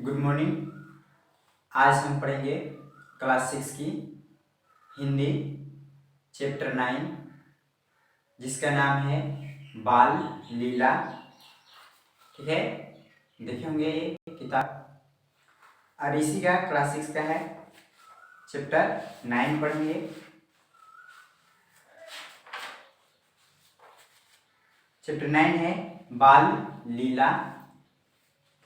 Good morning. आज हम पढ़ेंगे क्लास 6 की हिंदी चैप्टर 9 जिसका नाम है बाल लीला। ठीक है, देखे होंगे ये किताब और इसी का क्लास 6 का है। चैप्टर 9 पढ़ेंगे। चैप्टर 9 है बाल लीला।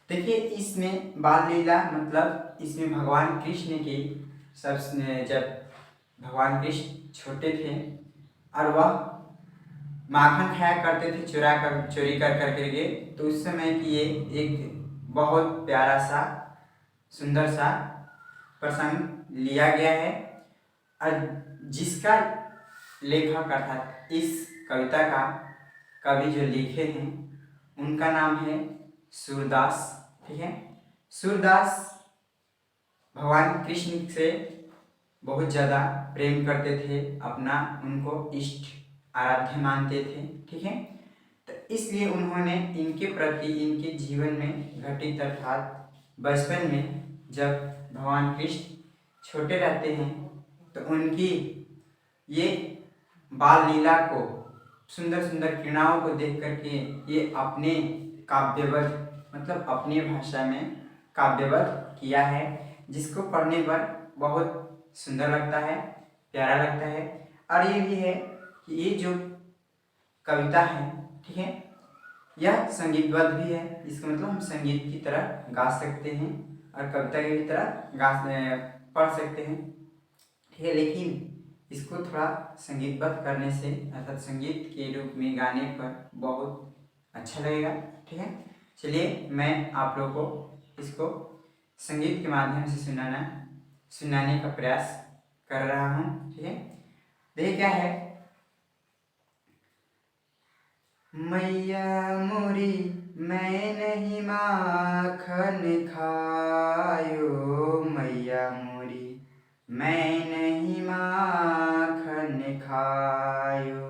देखिए, इसमें बाल लीला मतलब इसमें भगवान कृष्ण की जब भगवान कृष्ण छोटे थे और वह माखन खाया करते थे चोरी कर करके, तो उस समय की ये एक बहुत प्यारा सा सुंदर सा प्रसंग लिया गया है। और जिसका लेखक अर्थात इस कविता का कवि जो लिखे हैं उनका नाम है सूरदास। ठीक है, सूरदास भगवान कृष्ण से बहुत ज़्यादा प्रेम करते थे, अपना उनको इष्ट आराध्य मानते थे। ठीक है, तो इसलिए उन्होंने इनके प्रति इनके जीवन में घटित अर्थात बचपन में जब भगवान कृष्ण छोटे रहते हैं तो उनकी ये बाल लीला को सुंदर सुंदर क्रीड़ाओं को देख करके ये अपने काव्यबद्ध मतलब अपनी भाषा में काव्यबद्ध किया है, जिसको पढ़ने पर बहुत सुंदर लगता है, प्यारा लगता है। और ये भी है कि ये जो कविता है, ठीक है, यह संगीतबद्ध भी है। इसका मतलब हम संगीत की तरह गा सकते हैं और कविता की तरह पढ़ सकते हैं। ठीक है, लेकिन इसको थोड़ा संगीतबद्ध करने से अर्थात संगीत के रूप में गाने पर बहुत अच्छा लगेगा। ठीक है, चलिए मैं आप लोगों को इसको संगीत के माध्यम से सुनाने का प्रयास कर रहा हूँ। ठीक है, देखिए क्या है। मैया मोरी मैं नहीं माखन खायो, मैया मोरी मैं नहीं माखन खायो,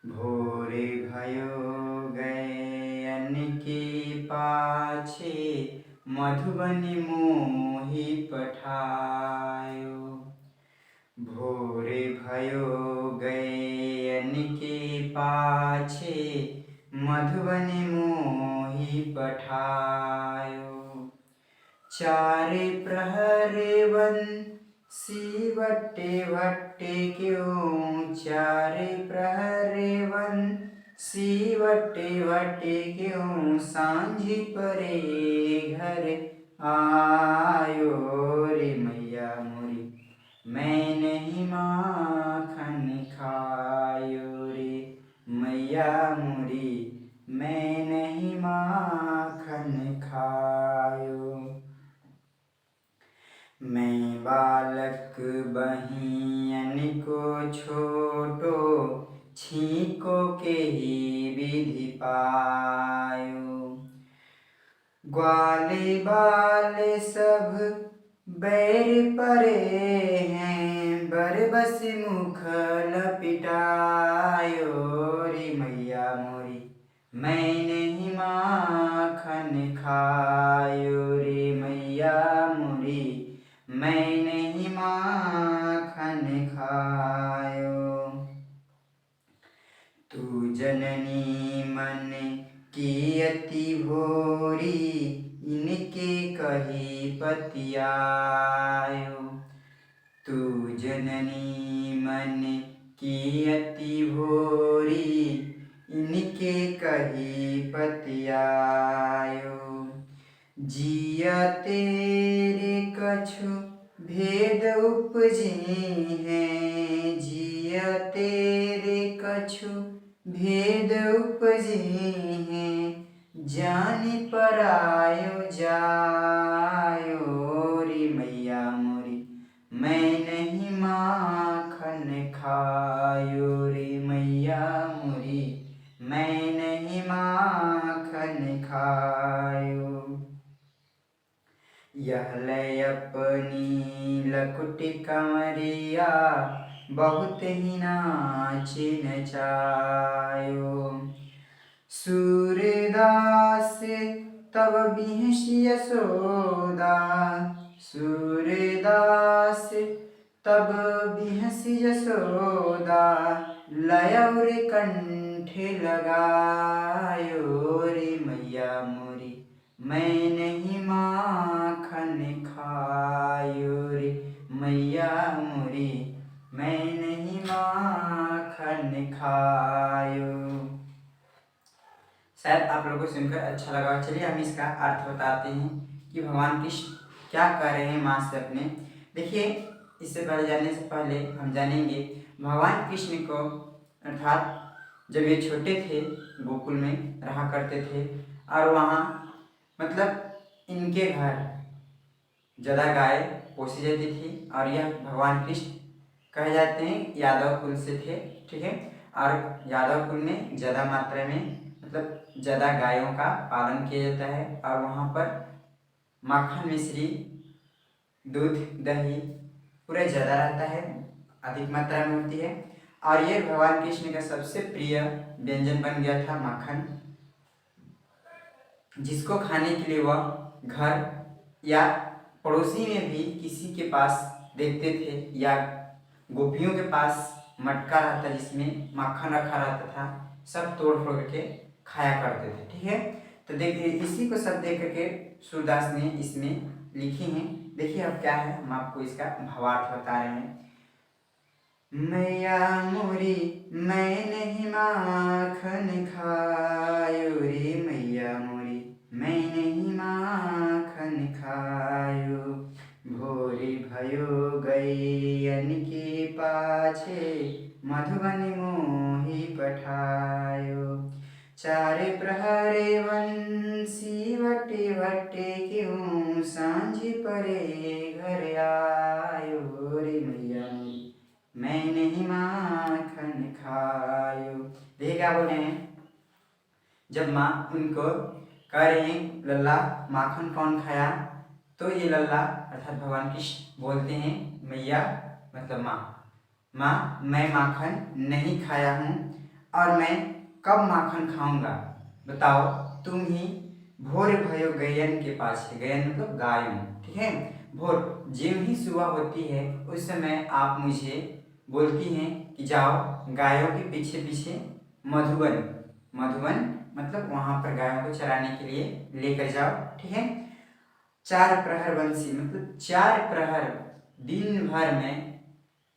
भोरे भयो गयन के पाछे मधुबनी मोहि पठायो, भोरे भयो गयन के पाछे मधुबनी मोहि पठायो, चारे प्रहरे बंसी बट्टे भट्टे क्यों, चारे प्रहरे बंसी बट्टे भट्टे क्यों, सांझी परे घर आयो, रे मैया मोरी मैं नहीं माखन खायो, रे मैया मोरी मैं नहीं माखन खायो, मैं बालक बहियन को छोटो, छीको के ही विधि पायो, ग्वाले बाले सब बैर परे हैं, बरबस मुख लपिटायो, रे मैया मोरी मैं नहीं माखन खायो, रे मैया मोरी मैं नहीं माखन खायो, तू जननी मन की अति भोरी, इनके कही पतियायो, तू जननी मन की अति भोरी, इनके कही पतियायो, जिया तेरे कछु भेद उपजे हैं, जिया तेरे कछु भेद उपजे हैं, जानि परायो जायो, रे मैया मोरी मैं नहीं माखन खायो, रे मैया मोरी मैं नहीं माखन खायो, यह लय अपनी लकुटी कमरिया बहुत ही नाचे नचायो, सूरदास तब बिहसी यशोदा सूरदास तब बिहसी यशोदा लयौर कंठे लगायो रे मैया मोरी मैं नहीं माखन खायो रे मैया मोरी मैं नहीं माखन खायो। शायद आप लोगों को सुनकर अच्छा लगा। चलिए हम इसका अर्थ बताते हैं कि भगवान कृष्ण क्या कह रहे हैं माँ से अपने। देखिए, इससे पहले जानने से पहले हम जानेंगे भगवान कृष्ण को, अर्थात जब ये छोटे थे गोकुल में रहा करते थे और वहाँ मतलब इनके घर ज़्यादा गाय पोसी जाती थी और यह भगवान कृष्ण कहे जाते हैं यादव कुल से थे, ठीक है। और यादव कुल में ज़्यादा मात्रा में मतलब ज़्यादा गायों का पालन किया जाता है और वहाँ पर माखन मिश्री दूध दही पूरा ज़्यादा रहता है, अधिक मात्रा में होती है। और ये भगवान कृष्ण का सबसे प्रिय व्यंजन बन गया था माखन, जिसको खाने के लिए वह घर या पड़ोसी में भी किसी के पास देखते थे या गोपियों के पास मटका रहता जिसमें माखन रखा रहता था, सब तोड़ फोड़ के खाया करते थे, ठीक है। तो देखिए इसी को सब देख करके सूरदास ने इसमें लिखी हैं। देखिए अब क्या है, हम आपको इसका भावार्थ बता रहे हैं। मैया मोरी मैं नहीं माखन खायो रे मैया मोरी मैं नहीं माखन खायो भोरी भयो गैयन के पाछे मधुबन मोहि पठायो चारे प्रहरे वंशी वटे वटे क्यों सांझ परे घर आयो रे मैया मोरी मैं नहीं माखन खायो। देखिए क्या बोले हैं, जब माँ उनको कह रहे हैं लल्ला माखन कौन खाया, तो ये लल्ला अर्थात भगवान कृष्ण बोलते हैं मैया मतलब माँ मैं माखन नहीं खाया हूँ और मैं कब माखन खाऊंगा बताओ तुम ही। भोर भयो गयन के पास है, गयन मतलब गायों, ठीक है। भोर ज्यों ही सुबह होती है उस समय आप मुझे बोलती हैं कि जाओ गायों के पीछे पीछे मधुबन, मधुबन मतलब वहाँ पर गायों को चराने के लिए लेकर जाओ, ठीक है। चार प्रहर वंशी मतलब 4 प्रहर दिन भर में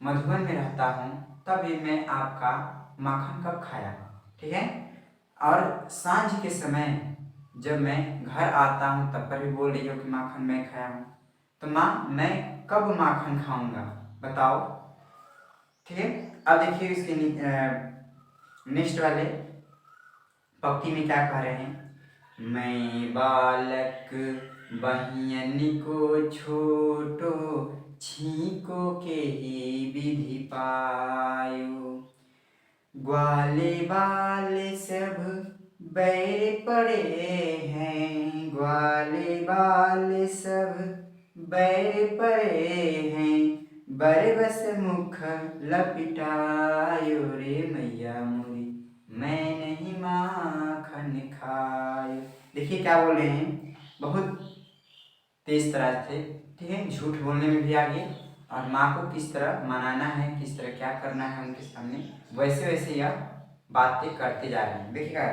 मधुबन में रहता हूँ, तब मैं आपका माखन कब खाया, ठीक है। और सांझ के समय जब मैं घर आता हूँ तब पर भी बोल रही हो कि माखन मैं खाया हूँ, तो माँ मैं कब माखन खाऊंगा बताओ, ठीक है। अब देखिए इसके नेक्स्ट वाले पंक्ति में क्या कह रहे हैं, मैं बालक बहियन को छोटो छीको के ही विधि पायो ग्वाले बाले सब बैर पड़े हैं ग्वाले बाले सब बैर पड़े हैं बरबस मुख लपिटायो रे मैया मोरी मैं नहीं माखन खायो। देखिए क्या बोल रहे हैं, बहुत तेज तरह से, ठीक है, झूठ बोलने में भी आगे और माँ को किस तरह मनाना है, किस तरह क्या करना है उनके सामने, वैसे वैसे यह बातें करते जा रहे हैं। देखिएगा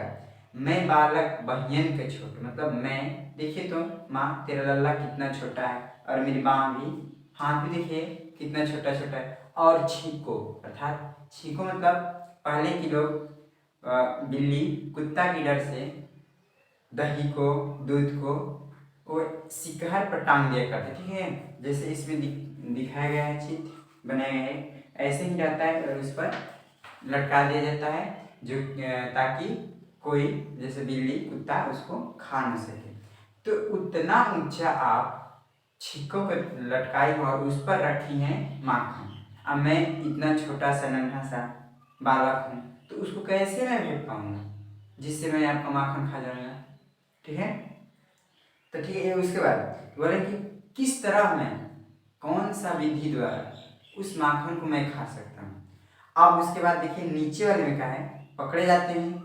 मैं बालक बहियन के छोटे मतलब मैं, देखिए तो माँ तेरा लल्ला कितना छोटा है और मेरी माँ भी, हाथ भी देखिए कितना छोटा छोटा है। और छीको अर्थात छीको मतलब पहले के लोग बिल्ली कुत्ता की डर से दही को दूध को वो शिखर पर टांग दिया करते, ठीक है। जैसे इसमें दिखाया गया है, चित्र बनाया गया है, ऐसे ही रहता है और उस पर लटका दिया जाता है जो ताकि कोई जैसे बिल्ली कुत्ता उसको खा न सके। तो उतना ऊंचा आप छिक्को को लटकाई और उस पर रखी है माखन। अब मैं इतना छोटा सा नन्हा सा बालक हूँ तो उसको कैसे मैं भेज पाऊंगा जिससे मैं आपका माखन खा जाऊंगा, ठीक है। तो ठीक है, उसके बाद बोले कि किस तरह मैं कौन सा विधि द्वारा उस माखन को मैं खा सकता हूँ। अब उसके बाद देखिए नीचे वाले में क्या है, पकड़े जाते हैं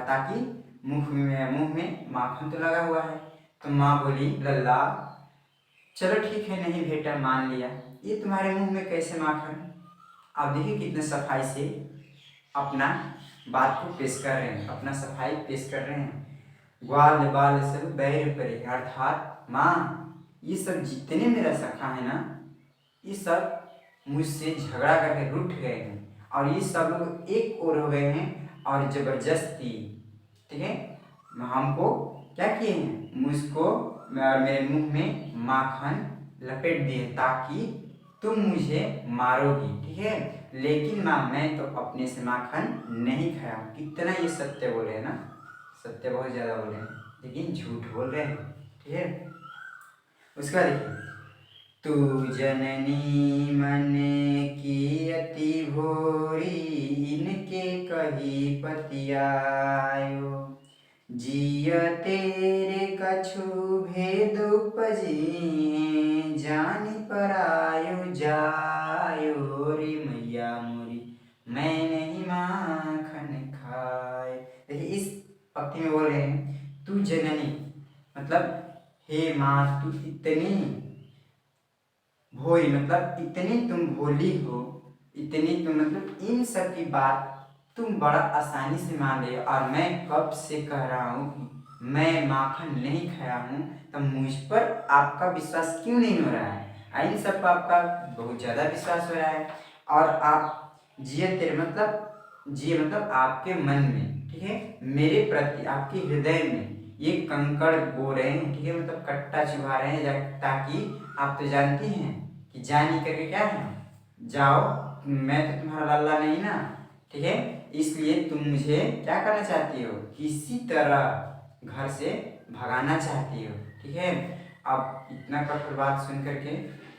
ताकि मुंह में माखन तो लगा हुआ है तो माँ बोली लल्ला चलो ठीक है, नहीं बेटा मान लिया, ये तुम्हारे मुंह में कैसे माखन। आप देखिए कितने सफाई से अपना बात को पेश कर रहे हैं, अपना सफाई पेश कर रहे हैं। ग्वाल बाल सब बैर परे, अर्थात माँ ये सब जितने मेरा सखा है ना, ये सब मुझसे झगड़ा करके रूठ गए हैं और ये सब लोग एक ओर हो गए हैं और जबरदस्ती, ठीक है, हमको क्या किए हैं, मुझको और मेरे मुंह में माखन लपेट दिए ताकि तुम मुझे मारोगी, ठीक है। लेकिन माँ मैं तो अपने से माखन नहीं खाया हूँ। कितना ये सत्य बोल रहे हैं ना, सत्य बहुत ज़्यादा बोल रहे हैं लेकिन झूठ बोल रहे हैं, ठीक है। उसके बाद देखिए, तू जननी मन की अति भोरी, इनके कही पतियायो, जिय तेरे कछु भेद उपजी, जानी परायो जायो रे मैया मोरी, मैं नहीं माखन खाए। देखिए इस पंक्ति में बोल रहे हैं तू जननी, मतलब हे माँ तू इतनी भोली, मतलब इतनी तुम भोली हो, इतनी तुम मतलब इन सब की बात तुम बड़ा आसानी से मान रहे हो। और मैं कब से कह रहा हूँ कि मैं माखन नहीं खाया हूँ, तो मुझ पर आपका विश्वास क्यों नहीं हो रहा है। इन सब पर आपका बहुत ज़्यादा विश्वास हो रहा है। और आप जिए तेरे मतलब जिए मतलब आपके मन में, ठीक है, मेरे प्रति आपके हृदय में ये कंकड़ बो रहे हैं, ठीक है, मतलब कट्टा चुभा रहे हैं, ताकि आप तो जानती हैं कि जानी करके क्या है, जाओ मैं तो तुम्हारा लल्ला नहीं ना, ठीक है, इसलिए तुम मुझे क्या करना चाहती हो, किसी तरह घर से भगाना चाहती हो, ठीक है। अब इतना कठोर बात सुन करके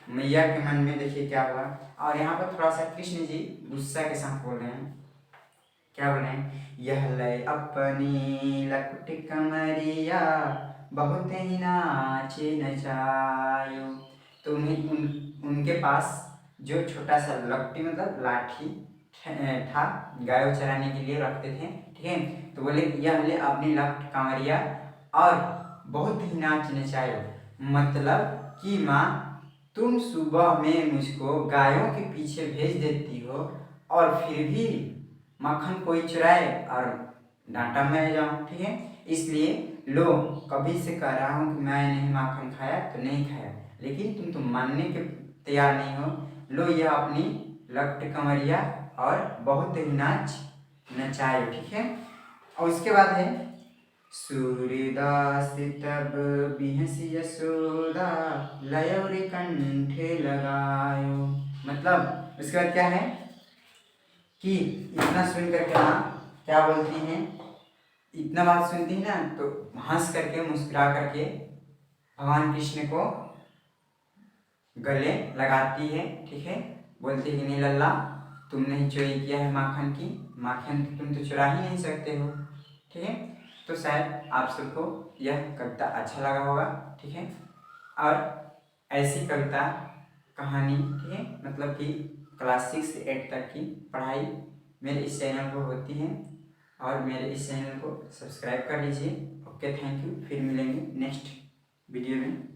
मैया के मन में देखिए क्या हुआ। और यहाँ पर थोड़ा सा कृष्ण जी गुस्सा के साथ बोल रहे हैं, क्या बोल रहे हैं, यह लय अपनी लकुट कमरिया, बहुत ही नाचे नचायो। तो उनके पास जो छोटा सा लकटी मतलब लाठी था, गायों चराने के लिए रखते थे, ठीक है। तो बोले यह ले अपनी लकट कमरिया और बहुत ही नाच नचायो, मतलब कि माँ तुम सुबह में मुझको गायों के पीछे भेज देती हो और फिर भी मक्खन कोई चुराए और डांटा मैं जाऊँ, ठीक है। इसलिए लो कभी से कह रहा हूँ कि मैं नहीं माखन खाया तो नहीं खाया, लेकिन तुम तो मानने के तैयार नहीं हो। लो यह अपनी लकट कमरिया और बहुत ही नाच नचायो, ठीक है। और उसके बाद है सूर्यदास तब बिहसी यशोदा, लयोरी कंठे लगायो, मतलब उसके बाद क्या है कि इतना सुन करके माँ क्या बोलती हैं, इतना बात सुनती है ना तो हंस करके मुस्कुरा करके भगवान कृष्ण को गले लगाती है, ठीक है। बोलती है कि नहीं लल्ला तुमने ही चोरी किया है माखन की, माखन तुम तो चुरा ही नहीं सकते हो, ठीक है। तो शायद आप सबको यह कविता अच्छा लगा होगा, ठीक है। और ऐसी कविता कहानी, ठीक है, मतलब कि क्लास 6 से 8 तक की पढ़ाई मेरे इस चैनल पर होती है और मेरे इस चैनल को सब्सक्राइब कर लीजिए। ओके थैंक यू, फिर मिलेंगे नेक्स्ट वीडियो में।